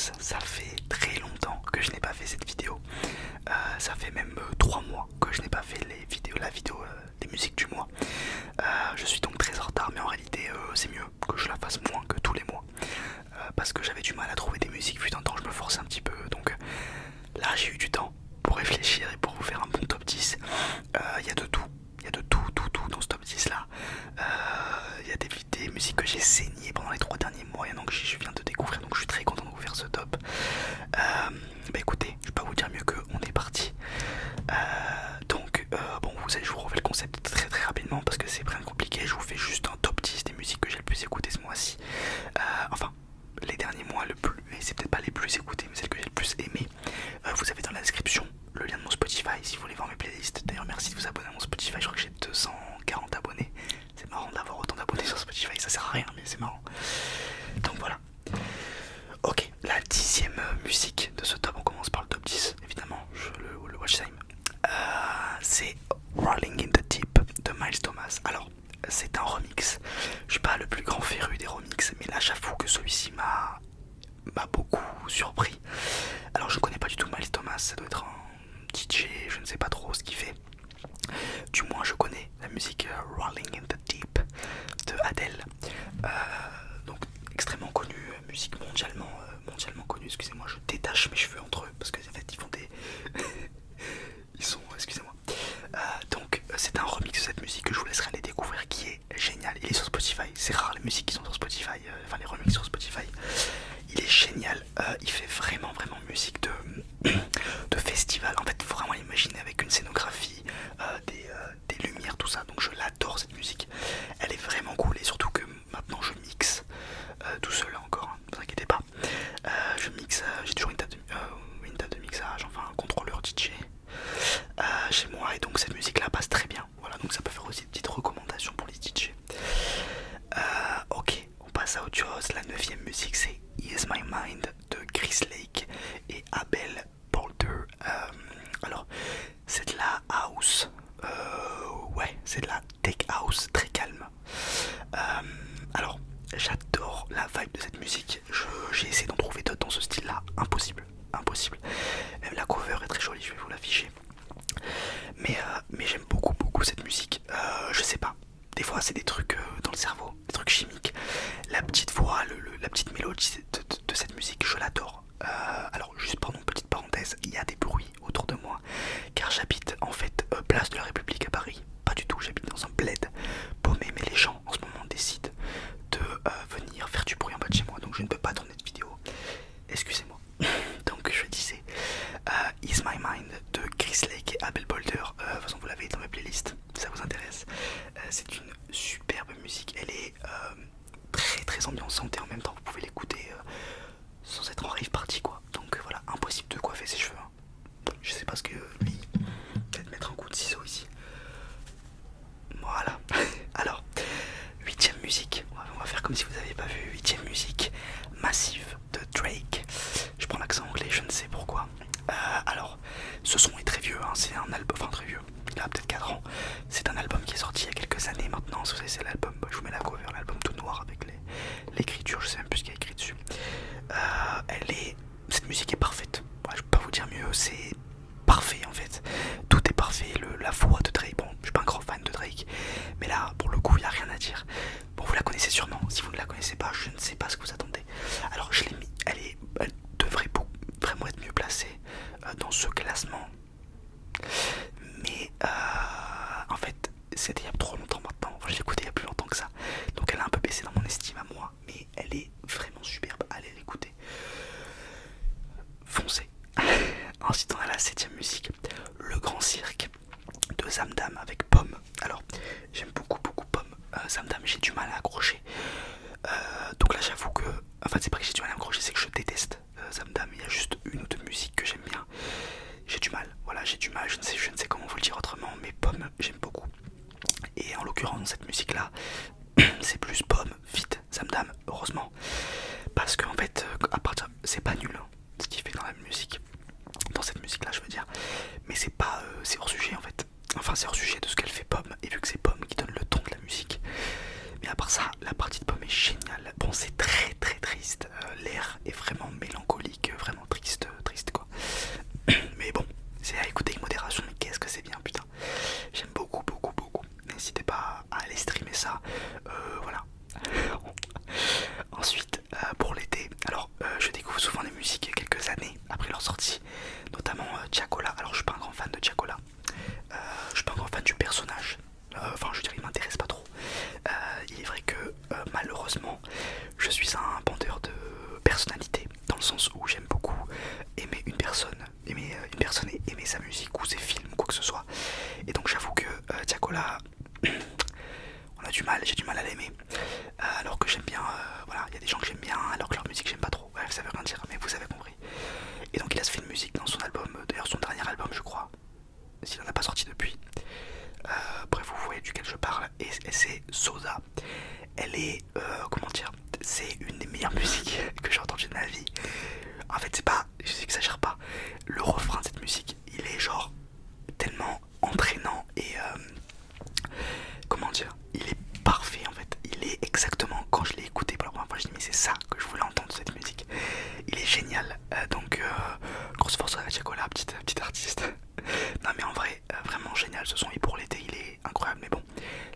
Thomas, ça fait très longtemps que je n'ai pas fait cette vidéo. Ça fait même 3 mois que je n'ai pas fait la vidéo des musiques du mois. Je suis donc très en retard, mais en réalité c'est mieux que je la fasse moins que tous les mois. Parce que j'avais du mal à trouver des musiques, vu d'un temps je me forçais un petit peu. Donc là j'ai eu du temps pour réfléchir et pour vous faire un bon top 10. Il y a de tout. Il y a de tout dans ce top 10 là. Il y a des musiques que j'ai saignées pendant les 3 derniers mois. Il y en a que je viens de découvrir, donc je suis très content de vous faire ce top. Bah écoutez, je vais pas vous dire mieux que on est parti. Bon, vous savez, je vous refais le concept très rapidement parce que c'est rien de compliqué. Je vous fais juste un top 10 des musiques que j'ai le plus écoutées ce mois-ci. Enfin, les derniers mois, et c'est peut-être pas les plus écoutés, mais celles que j'ai le plus aimé. Vous avez dans la description le lien de mon Spotify si vous voulez voir mes playlists. D'ailleurs, merci de vous abonner à mon Spotify. Je crois que j'ai 240 abonnés. C'est marrant d'avoir autant d'abonnés sur Spotify, ça sert à rien, mais c'est marrant. Donc voilà. Ok, la 10e musique de ce top, on commence par le top 10, évidemment, le Watch Time. C'est Rolling in the Deep de Miles Thomas. Alors, c'est un remix. Je suis pas le plus grand féru des remixes, mais là j'avoue que celui-ci m'a beaucoup surpris. Alors je connais pas du tout Miles Thomas, ça doit être un DJ, je ne sais pas trop ce qu'il fait. Du moins je connais la musique Rolling in the Deep de Adele. Donc extrêmement connue, musique mondialement connue. Excusez-moi, je détache mes cheveux entre eux parce que en fait ils font des... ils sont... excusez-moi. Donc c'est un remix de cette musique que je vous laisserai aller découvrir qui est génial. Il est sur Spotify, c'est rare les musiques qui sont sur Spotify, enfin les remixes sur Spotify. Il est génial, il fait vraiment musique de festival. En fait, faut vraiment l'imaginer avec une scénographie, des lumières, tout ça. Donc je l'adore cette musique. Elle est vraiment cool et surtout que maintenant je mixe tout seul là encore, hein, ne vous inquiétez pas. Je mixe, j'ai toujours une table de mixage, enfin un contrôleur DJ chez moi et donc cette musique là passe très bien. Voilà, donc ça peut faire aussi une petite recommandation pour les DJ. Ok, on passe à autre chose. La 9e musique c'est Ease My Mind de Chris Lake et Abel Boulder. Alors c'est de la house, ouais c'est de la tech house très calme. Alors j'adore la vibe de cette musique. J'ai essayé d'en trouver d'autres dans ce style là, impossible. Même la cover est très jolie, je vais vous l'afficher. Mais j'aime beaucoup cette musique. Je sais pas, des fois c'est des trucs dans le cerveau, des trucs chimiques. La petite voix, la petite mélodie de cette musique, je l'adore. Alors juste pardon, petite parenthèse, il y a des bruits autour de moi car j'habite en fait place de la République à Paris. Pas du tout, j'habite dans un bled paumé, mais les gens en ce moment décident de venir faire du bruit en bas de chez moi, donc je ne peux pas tourner de vidéo. Excusez-moi. Donc je disais Ease My Mind de Chris Lake et Abel Boulder. De toute façon vous l'avez dans ma playlist si ça vous intéresse. C'est une superbe musique, elle est très ambiançante et en même temps vous pouvez l'écouter sans être en rave party quoi. Donc voilà, impossible de coiffer ses cheveux, hein. Je sais pas ce que lui, peut-être mettre un coup de ciseau ici. Voilà. Alors 8e musique, on va faire comme si vous n'aviez pas vu. 8e musique, Massive de Drake. Je prends l'accent anglais, je ne sais pourquoi. Alors ce son est très vieux, hein. C'est un album, enfin très vieux, il a peut-être 4 ans. C'est un album qui est sorti il y a quelques années maintenant. Si vous savez, c'est l'album, je vous mets la cover, l'album tout noir avec l'écriture, je sais même plus ce qu'il y a écrit dessus. Cette musique est parfaite, ouais, je peux pas vous dire mieux, c'est parfait en fait. Tout est parfait, la voix de Drake, bon je suis pas un grand fan de Drake, mais là pour le coup il n'y a rien à dire. Bon vous la connaissez sûrement, si vous ne la connaissez pas je ne sais pas ce que vous attendez. Alors je l'ai mis, elle devrait vraiment être mieux placée dans ce classement. Mais en fait c'était il y a trop longtemps maintenant, enfin, je l'ai écouté il y a plus longtemps que ça. Donc elle a un peu baissé dans mon estime à moi, mais elle est vraiment superbe, allez l'écouter. Foncez. Ensuite on a la 7e musique, Le Grand Cirque de Zamdam avec Pomme. Alors j'aime beaucoup Pomme. Zamdam j'ai du mal à accrocher. Donc là j'avoue que, enfin c'est pas que j'ai du mal à accrocher, c'est que je déteste Zamdam. Il y a juste une ou deux musiques que j'aime bien. J'ai du mal, voilà j'ai du mal, je ne sais comment vous le dire autrement, mais Pomme j'aime beaucoup. Et en l'occurrence dans cette musique là, c'est plus Pomme, vite Zamdam, heureusement. Parce qu'en fait, à partir, c'est pas nul hein, ce qu'il fait dans la musique. Dans cette musique là je veux dire, mais c'est pas c'est hors sujet en fait, enfin c'est hors sujet de ce qu'elle fait Pomme, et vu que c'est Pomme qui donne le ton de la musique, mais à part ça la partie de Pomme est géniale. Bon c'est très triste, l'air est vraiment mélancolique, je suis un bandeur de personnalité, dans le sens où j'aime beaucoup aimer une personne, et aimer sa musique ou ses films, quoi que ce soit. Et donc j'avoue que Tiakola, j'ai du mal à l'aimer. Alors que j'aime bien, voilà, il y a des gens que j'aime bien, alors que leur musique j'aime pas trop. Bref, ça veut rien dire, mais vous avez compris. Et donc il a fait une musique dans son album, d'ailleurs son dernier album je crois, s'il en a pas sorti depuis. Bref, vous voyez duquel je parle, et c'est Sosa. Elle est, comment dire, c'est une des meilleures musiques que j'ai entendues de ma vie. En fait, c'est pas, j'exagère pas, le refrain de cette musique, il est genre tellement entraînant et comment dire, il est parfait en fait. Il est exactement, quand je l'ai écouté pour la première fois, je dis mais c'est ça que je voulais entendre cette musique. Il est génial, donc grosse force à Tiakola, petite artiste. Non mais en vrai, vraiment génial ce son, et pour l'été il est incroyable. Mais bon,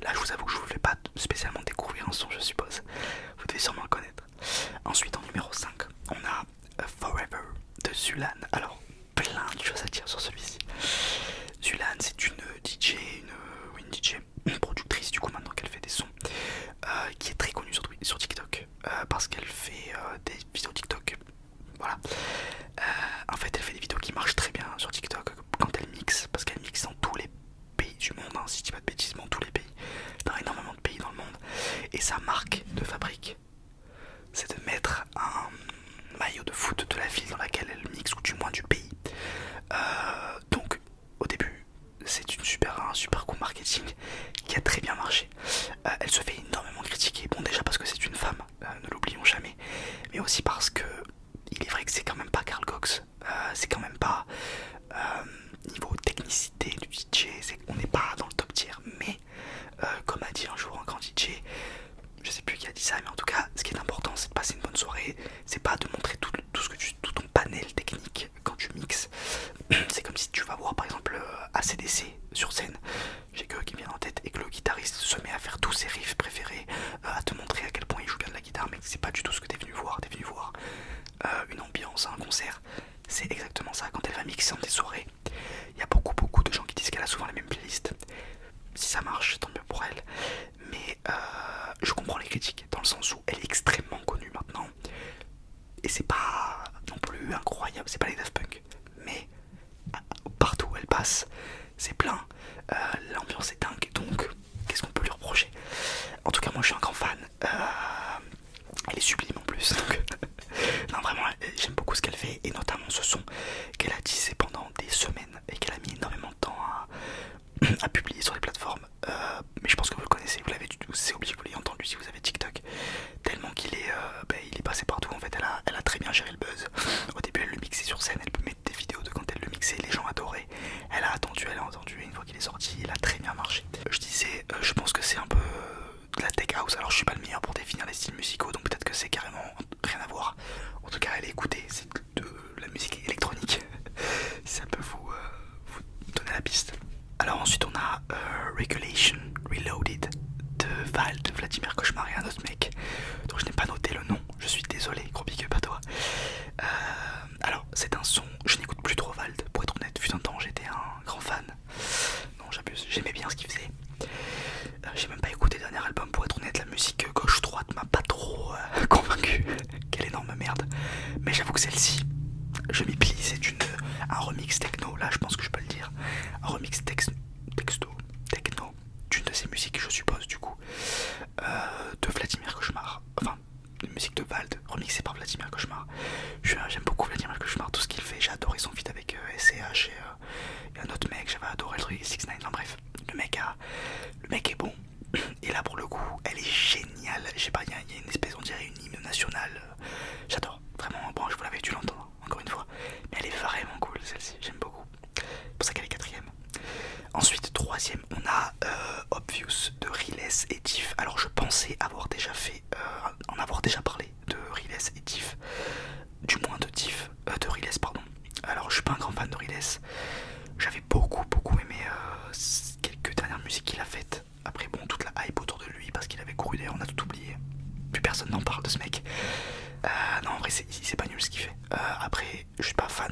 là je vous avoue que je vous fais pas spécialement découvrir un son, je suppose. Vous devez sûrement le connaître. Ensuite en numéro 5, on a Forever de Zulan. Alors, plein de choses à dire sur celui-ci. Zulan, c'est une DJ, une productrice du coup maintenant qu'elle fait des sons, qui est très connue sur TikTok, parce qu'elle fait des vidéos TikTok. Voilà. En fait, elle fait des vidéos qui marchent très bien sur TikTok quand elle mixe, parce qu'elle mixe dans tous les pays du monde, hein, si je dis pas de bêtises, dans tous les pays, dans énormément de pays dans le monde. Et sa marque de fabrique, c'est de mettre un maillot de foot de la ville dans laquelle elle mixe, ou du moins du pays. Donc, au début, c'est un super coup marketing qui a très bien marché. Elle se fait énormément critiquer, bon déjà parce que c'est une femme, ne l'oublions jamais, mais aussi parce que il est vrai que c'est quand même pas Carl Cox, c'est quand même pas niveau technicité du DJ, on n'est pas dans le top tier, mais comme a dit un jour un grand DJ, je sais plus qui a dit ça, mais en tout cas ce qui est important c'est de passer une bonne soirée, c'est pas de montrer tout ton panel technique quand tu mixes. C'est comme si tu vas voir par exemple ACDC sur scène, j'ai que qui me vient en tête, et que le guitariste se met à faire tous ses riffs préférés, à te montrer à quel point il joue bien de la guitare, mais c'est pas du tout ce que t'es venu voir. Une ambiance, un concert, c'est exactement ça. Quand elle va mixer dans des soirées, il y a beaucoup de gens qui disent qu'elle a souvent les mêmes playlists. Si ça marche, tant mieux pour elle, mais je comprends les critiques dans le sens où elle est extrêmement connue maintenant, et c'est pas non plus incroyable, c'est pas les Daft Punk, mais partout où elle passe, c'est plein, l'ambiance est dingue, donc qu'est-ce qu'on peut lui reprocher? En tout cas, moi je suis un grand fan, elle est sublime en plus, donc non vraiment, j'aime beaucoup ce qu'elle fait, et notamment ce son qu'elle a tissé pendant des semaines et qu'elle a mis énormément de temps à publier sur les plateformes, mais je pense que vous le connaissez, vous l'avez, c'est obligé que vous l'ayez entendu si vous avez TikTok, tellement qu'il est, il est passé partout en fait. Elle a très bien géré le buzz. Au début elle le mixait sur scène, elle peut mettre des vidéos de quand elle le mixait, les gens adoraient. Elle a attendu, et une fois qu'il est sorti, il a très bien marché. Je disais, je pense que c'est un peu de la tech house. Alors je suis pas le meilleur pour définir les styles musicaux, donc peut-être que c'est carrément rien à voir. En tout cas elle est écoutée, c'est de la musique électronique. Si ça peut vous donner la piste. Alors ensuite on a Regulation Reloaded de Val de Vladimir Cauchemar et un autre mec dont je n'ai pas noté le nom, je suis désolé, gros big up à toi. Alors c'est un son, je n'écoute plus trop Vald pour être honnête, fut un temps j'étais un grand fan. Non j'abuse, j'aimais bien ce qu'il faisait. J'ai même pas écouté le dernier album pour être honnête, la musique gauche-droite m'a pas trop convaincu. Quelle énorme merde. Mais j'avoue que celle-ci, je m'y plie, c'est un remix techno, là je pense que je peux le dire. Un remix techno d'une de ses musiques je suppose du coup, de Vladimir Cauchemar, enfin une musique de Vald remixée par Vladimir Cauchemar. J'aime beaucoup Vladimir Cauchemar, tout ce qu'il fait, j'ai adoré son feat avec SCH et un autre mec, j'avais adoré le truc 6ix9ine, enfin bref, le mec est bon. Et là pour le coup elle est géniale, je sais pas, il y a une espèce, on dirait une hymne nationale, j'adore, vraiment, bon je vous l'avais dû l'entendre encore une fois, mais elle est vraiment cool celle-ci, j'aime beaucoup, c'est pour ça qu'elle est quatrième. Ensuite troisième on a Obvious de Riles et Tiff. Alors je pensais avoir déjà parlé de Riles et Tiff, du moins de Tiff, de Riles pardon. Alors je suis pas un grand fan de Riles, j'avais beaucoup aimé quelques dernières musiques qu'il a faites. Après bon, toute la hype autour de lui parce qu'il avait couru, d'ailleurs on a tout oublié, plus personne n'en parle de ce mec. Non en vrai c'est pas nul ce qu'il fait. Après je suis pas fan,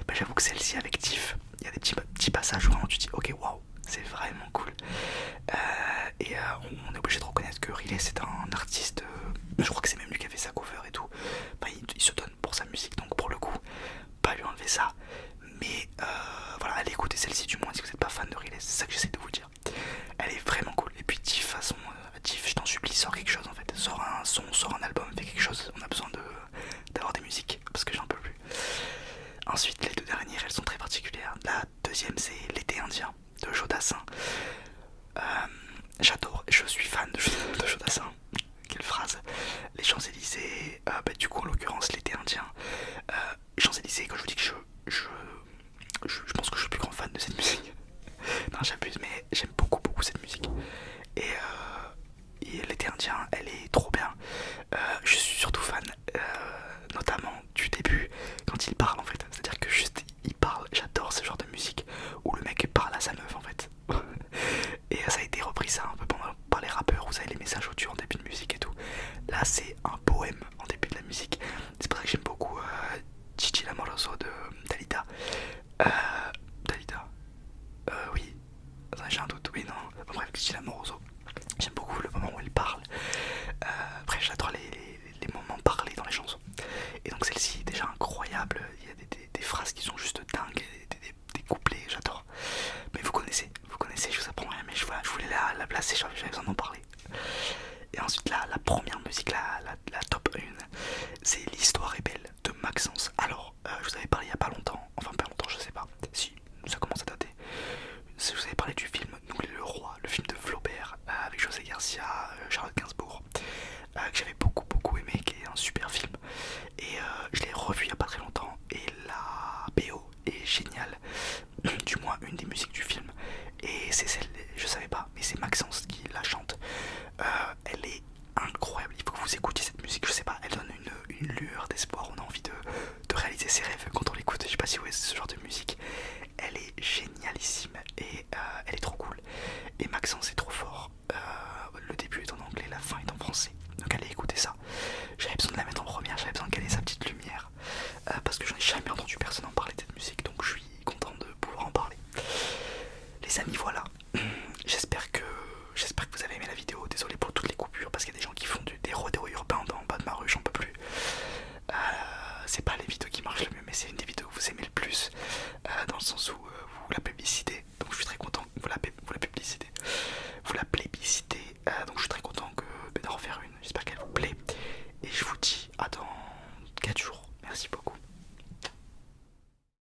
mais j'avoue que celle-ci avec Tiff, il y a des petits passages où vraiment tu te dis ok waouh, c'est vraiment cool. Et on est obligé de reconnaître que Riley c'est un artiste, je crois que c'est même lui qui Du coup en l'occurrence l'été indien, Champs-Élysées, quand je vous dis que je pense que je suis le plus grand fan de cette musique. Non j'abuse mais j'aime beaucoup cette musique. Et l'été indien elle est trop bien. Je suis surtout fan notamment du début quand il parle en fait. C'est-à-dire que juste il parle, j'adore ce genre de musique où le mec parle à sa meuf en fait. Et ça a été repris ça un peu par les rappeurs, vous savez les messages audio en début de musique et tout. Là c'est un poème en début de la musique. C'est pour ça que j'aime beaucoup Gigi Lamoroso de Dalida. Euh, Dalida oui. Attends, j'ai un doute, oui non. Enfin, bref, Gigi Lamoroso. J'aime beaucoup le moment où elle parle. Après j'adore les moments parlés dans les chansons. Et donc celle-ci est déjà incroyable. Il y a des phrases qui sont juste dingues, des couplets, j'adore. Mais vous connaissez, je vous apprends rien, mais je voulais la placer, j'avais besoin d'en parler. Et ensuite la première musique, la top 1, c'est L'Histoire est belle de Maxence. Alors, je vous avais parlé il y a pas longtemps, enfin pas longtemps, je sais pas, si ça commence à dater. Je vous avais parlé du film Donc le Roi, le film de Flaubert, avec José Garcia, Charlotte Gainsbourg, que j'avais beaucoup aimé, qui est un super film. Et je l'ai revu il y a pas très longtemps, et la BO est géniale, du moins une des musiques du film. Et c'est celle, je savais pas, mais c'est Maxence qui la chante. Elle est incroyable, il faut que vous écoutiez cette musique, je sais pas, elle donne une lueur d'espoir, on a envie de réaliser ses rêves quand on l'écoute. Je sais pas si vous voyez ce genre de musique, elle est génialissime et elle est trop cool. Et Maxence est trop fort, le début est en anglais, la fin est en français, donc allez écouter ça. J'avais besoin de